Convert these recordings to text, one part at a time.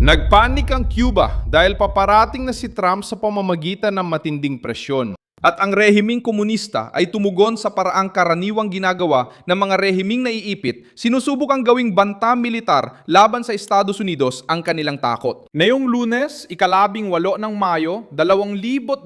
Nagpanik ang Cuba dahil paparating na si Trump sa pamamagitan ng matinding presyon. At ang rehimeng komunista ay tumugon sa paraang karaniwang ginagawa ng mga rehimeng naiipit, sinusubok ang gawing banta militar laban sa Estados Unidos ang kanilang takot. Ngayong Lunes, ika-18 ng Mayo, 2026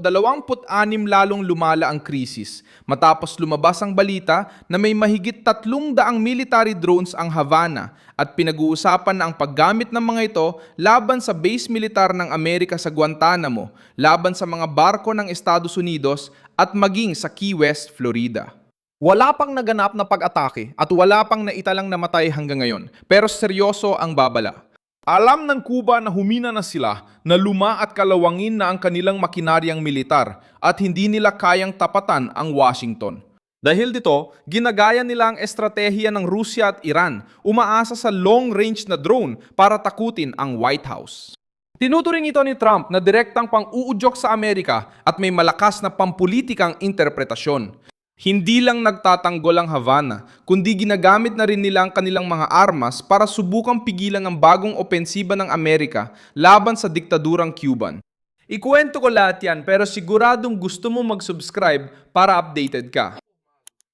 lalong lumala ang krisis matapos lumabas ang balita na may mahigit 300 military drones ang Havana at pinag-uusapan na ang paggamit ng mga ito laban sa base militar ng Amerika sa Guantanamo, laban sa mga barko ng Estados Unidos at maging sa Key West, Florida. Wala pang naganap na pag-atake at wala pang naitalang namatay hanggang ngayon, pero seryoso ang babala. Alam ng Cuba na humina na sila, na luma at kalawangin na ang kanilang makinaryang militar at hindi nila kayang tapatan ang Washington. Dahil dito, ginagaya nila ang estratehiya ng Rusya at Iran, umaasa sa long-range na drone para takutin ang White House. Tinuturing ito ni Trump na direktang pang-uudyok sa Amerika at may malakas na pampulitikang interpretasyon. Hindi lang nagtatanggol ang Havana, kundi ginagamit na rin nila ang kanilang mga armas para subukang pigilan ang bagong opensiba ng Amerika laban sa diktadurang Cuban. Ikuwento ko lahat yan pero siguradong gusto mo mag-subscribe para updated ka.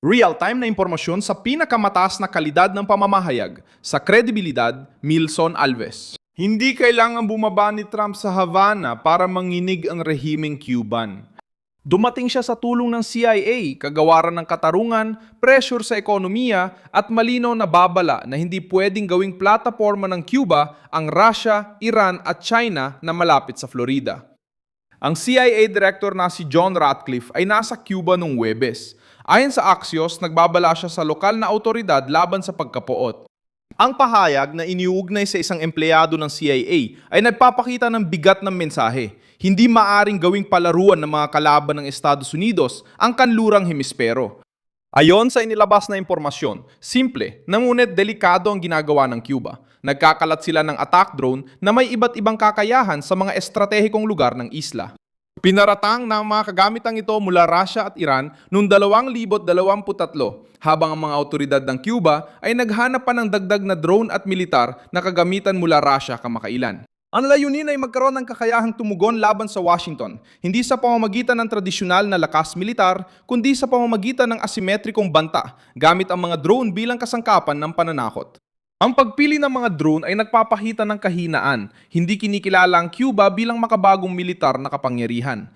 Real-time na impormasyon sa pinakamataas na kalidad ng pamamahayag sa kredibilidad, Milson Alves. Hindi kailangan bumaba ni Trump sa Havana para manginig ang rehimeng Cuban. Dumating siya sa tulong ng CIA, kagawaran ng katarungan, pressure sa ekonomiya at malinaw na babala na hindi pwedeng gawing plataforma ng Cuba ang Russia, Iran at China na malapit sa Florida. Ang CIA Director na si John Ratcliffe ay nasa Cuba noong Huwebes. Ayon sa Axios, nagbabala siya sa lokal na autoridad laban sa pagkapuot. Ang pahayag na iniuugnay sa isang empleyado ng CIA ay nagpapakita ng bigat ng mensahe. Hindi maaring gawing palaruan ng mga kalaban ng Estados Unidos ang kanlurang hemispero. Ayon sa inilabas na impormasyon, simple, ngunit delikado ang ginagawa ng Cuba. Nagkakalat sila ng attack drone na may iba't ibang kakayahan sa mga estratehikong lugar ng isla. Pinaratang na ang mga kagamitang ito mula Russia at Iran noong 2023 habang ang mga autoridad ng Cuba ay naghanap pa ng dagdag na drone at militar na kagamitan mula Russia kamakailan. Ang layunin ay magkaroon ng kakayahang tumugon laban sa Washington, hindi sa pamamagitan ng tradisyonal na lakas militar, kundi sa pamamagitan ng asimetrikong banta gamit ang mga drone bilang kasangkapan ng pananakot. Ang pagpili ng mga drone ay nagpapakita ng kahinaan, hindi kinikilala ang Cuba bilang makabagong militar na kapangyarihan.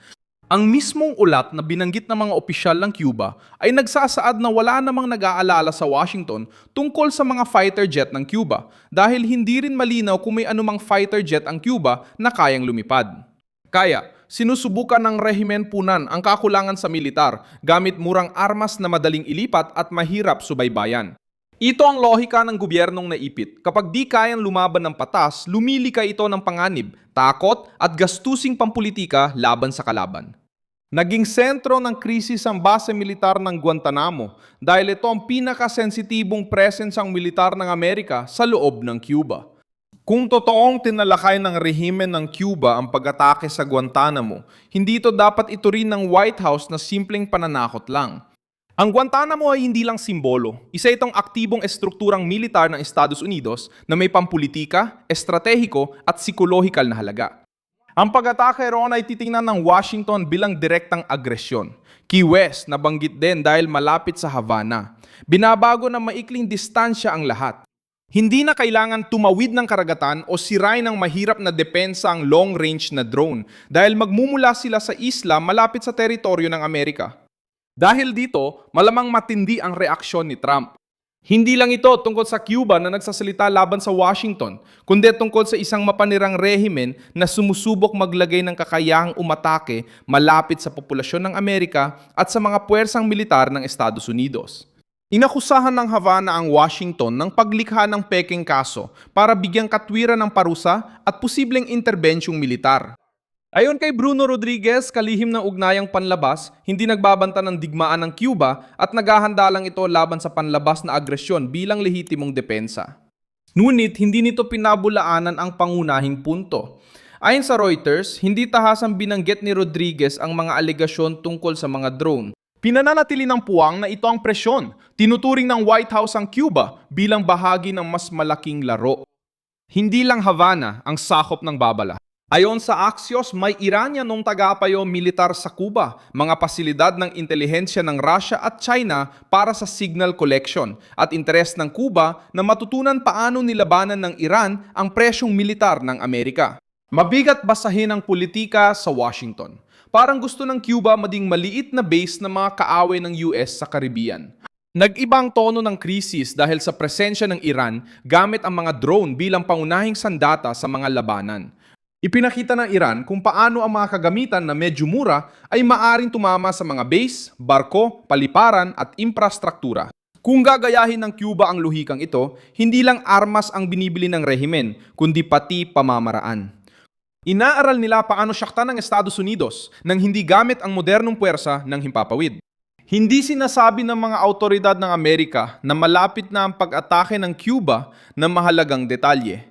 Ang mismong ulat na binanggit ng mga opisyal ng Cuba ay nagsasaad na wala namang nag-aalala sa Washington tungkol sa mga fighter jet ng Cuba dahil hindi rin malinaw kung may anumang fighter jet ang Cuba na kayang lumipad. Kaya, sinusubukan ng rehimen punan ang kakulangan sa militar gamit murang armas na madaling ilipat at mahirap subaybayan. Ito ang lohika ng gobyernong naipit. Kapag di kayang lumaban ng patas, lumilika ito ng panganib, takot at gastusing pampulitika laban sa kalaban. Naging sentro ng krisis ang base militar ng Guantanamo dahil ito ang pinakasensitibong presensang militar ng Amerika sa loob ng Cuba. Kung totoong tinalakay ng rehimen ng Cuba ang pag-atake sa Guantanamo, hindi ito dapat ituring ng White House na simpleng pananakot lang. Ang Guantanamo ay hindi lang simbolo. Isa itong aktibong estrukturang militar ng Estados Unidos na may pampulitika, estratehiko at psikolohikal na halaga. Ang pag-atake roon ay titingnan ng Washington bilang direktang agresyon. Key West nabanggit din dahil malapit sa Havana. Binabago ng maikling distansya ang lahat. Hindi na kailangan tumawid ng karagatan o sirain ng mahirap na depensa ang long-range na drone dahil magmumula sila sa isla malapit sa teritoryo ng Amerika. Dahil dito, malamang matindi ang reaksyon ni Trump. Hindi lang ito tungkol sa Cuba na nagsasalita laban sa Washington, kundi tungkol sa isang mapanirang rehimen na sumusubok maglagay ng kakayahang umatake malapit sa populasyon ng Amerika at sa mga puwersang militar ng Estados Unidos. Inakusahan ng Havana ang Washington ng paglikha ng pekeng kaso para bigyang katwiran ng parusa at posibleng interbensyong militar. Ayon kay Bruno Rodriguez, kalihim ng ugnayang panlabas, hindi nagbabanta ng digmaan ng Cuba at naghahanda lang ito laban sa panlabas na agresyon bilang lehitimong depensa. Ngunit hindi nito pinabulaanan ang pangunahing punto. Ayon sa Reuters, hindi tahasang binanggit ni Rodriguez ang mga alegasyon tungkol sa mga drone. Pinananatili ng puwang na ito ang presyon. Tinuturing ng White House ang Cuba bilang bahagi ng mas malaking laro. Hindi lang Havana ang sakop ng babala. Ayon sa Axios, may Iranianong tagapayo militar sa Cuba, mga pasilidad ng intelihensya ng Russia at China para sa signal collection at interes ng Cuba na matutunan paano nilabanan ng Iran ang presyong militar ng Amerika. Mabigat basahin ang politika sa Washington. Parang gusto ng Cuba maging maliit na base ng mga kaaway ng US sa Caribbean. Nag-ibang tono ng krisis dahil sa presensya ng Iran gamit ang mga drone bilang pangunahing sandata sa mga labanan. Ipinakita ng Iran kung paano ang mga kagamitan na medyo mura ay maaring tumama sa mga base, barko, paliparan at infrastruktura. Kung gagayahin ng Cuba ang luhikang ito, hindi lang armas ang binibili ng rehimen, kundi pati pamamaraan. Inaaral nila paano syaktan ng Estados Unidos nang hindi gamit ang modernong puwersa ng himpapawid. Hindi sinasabi ng mga autoridad ng Amerika na malapit na ang pag-atake ng Cuba na mahalagang detalye.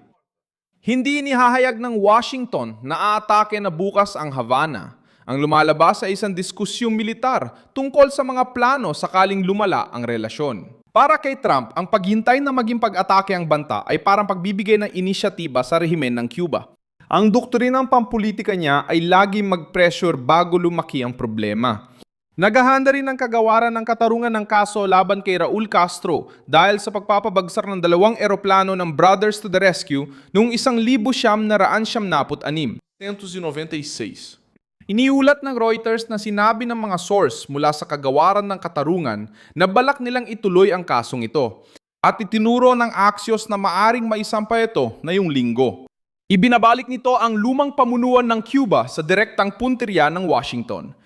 Hindi inihahayag ng Washington na aatake na bukas ang Havana. Ang lumalabas ay isang diskusyong militar tungkol sa mga plano sakaling lumala ang relasyon. Para kay Trump, ang paghintay na maging pag-atake ang banta ay parang pagbibigay ng inisyatiba sa rehimen ng Cuba. Ang doktrinang pampolitika niya ay laging mag-pressure bago lumaki ang problema. Naghahanda rin ang kagawaran ng katarungan ng kaso laban kay Raul Castro dahil sa pagpapabagsak ng 2 eroplano ng Brothers to the Rescue noong 1996. Iniulat ng Reuters na sinabi ng mga source mula sa kagawaran ng katarungan na balak nilang ituloy ang kasong ito at itinuro ng Axios na maaring maisampa ito ngayong linggo. Ibinabalik nito ang lumang pamunuan ng Cuba sa direktang punteriya ng Washington.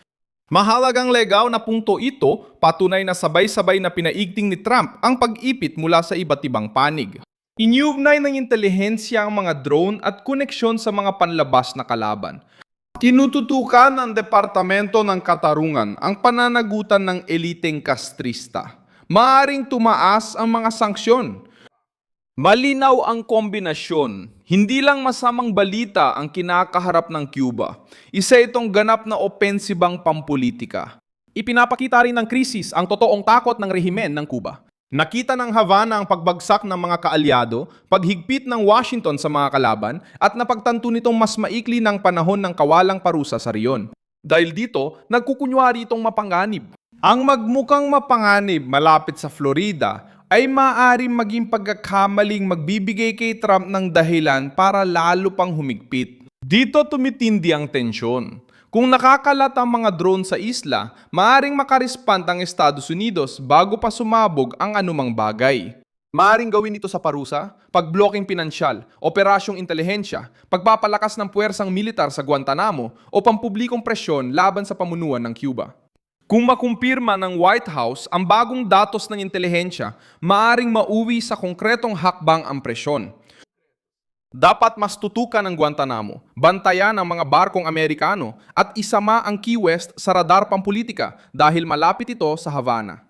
Mahalagang legaw na punto ito, patunay na sabay-sabay na pinaigting ni Trump ang pag-ipit mula sa iba't ibang panig. Iniugnay ng intelihensya ang mga drone at koneksyon sa mga panlabas na kalaban. Tinututukan ng Departamento ng Katarungan ang pananagutan ng eliteng kastrista. Maaring tumaas ang mga sanksyon. Malinaw ang kombinasyon. Hindi lang masamang balita ang kinakaharap ng Cuba. Isa itong ganap na opensibang pampolitika. Ipinapakita rin ng krisis ang totoong takot ng rehimen ng Cuba. Nakita ng Havana ang pagbagsak ng mga kaalyado, paghigpit ng Washington sa mga kalaban, at napagtanto nitong mas maikli ng panahon ng kawalang parusa sa riyon. Dahil dito, nagkukunwari itong mapanganib. Ang magmukhang mapanganib malapit sa Florida ay maaaring maging pagkakamaling magbibigay kay Trump ng dahilan para lalo pang humigpit. Dito tumitindi ang tensyon. Kung nakakalat ang mga drone sa isla, maaaring makarispand ang Estados Unidos bago pa sumabog ang anumang bagay. Maaaring gawin ito sa parusa, pagblocking pinansyal, operasyong intelihensya, pagpapalakas ng puwersang militar sa Guantanamo o pampublikong presyon laban sa pamunuan ng Cuba. Kung makumpirma ng White House ang bagong datos ng intelihensya, maaring mauwi sa konkretong hakbang ang presyon. Dapat mas tutukan ang Guantanamo, bantayan ang mga barkong Amerikano at isama ang Key West sa radar pampolitika dahil malapit ito sa Havana.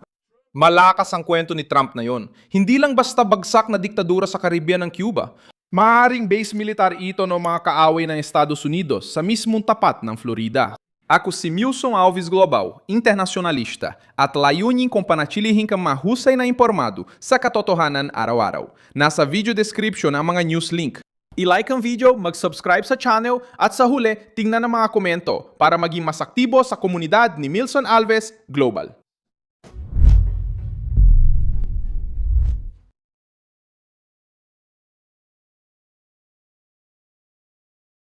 Malakas ang kwento ni Trump na yon. Hindi lang basta bagsak na diktadura sa Caribbean ng Cuba. Maaring base militar ito ng mga kaaway ng Estados Unidos sa mismong tapat ng Florida. Ako si Milson Alves Global, internacionalista, at layunin kong panatilihin kang mahusay na impormado sa katotohanan araw-araw. Nasa video description ang mga news link. I-like ang video, mag-subscribe sa channel, at sa huli, tingnan ang mga komento para maging mas aktibo sa komunidad ni Milson Alves Global.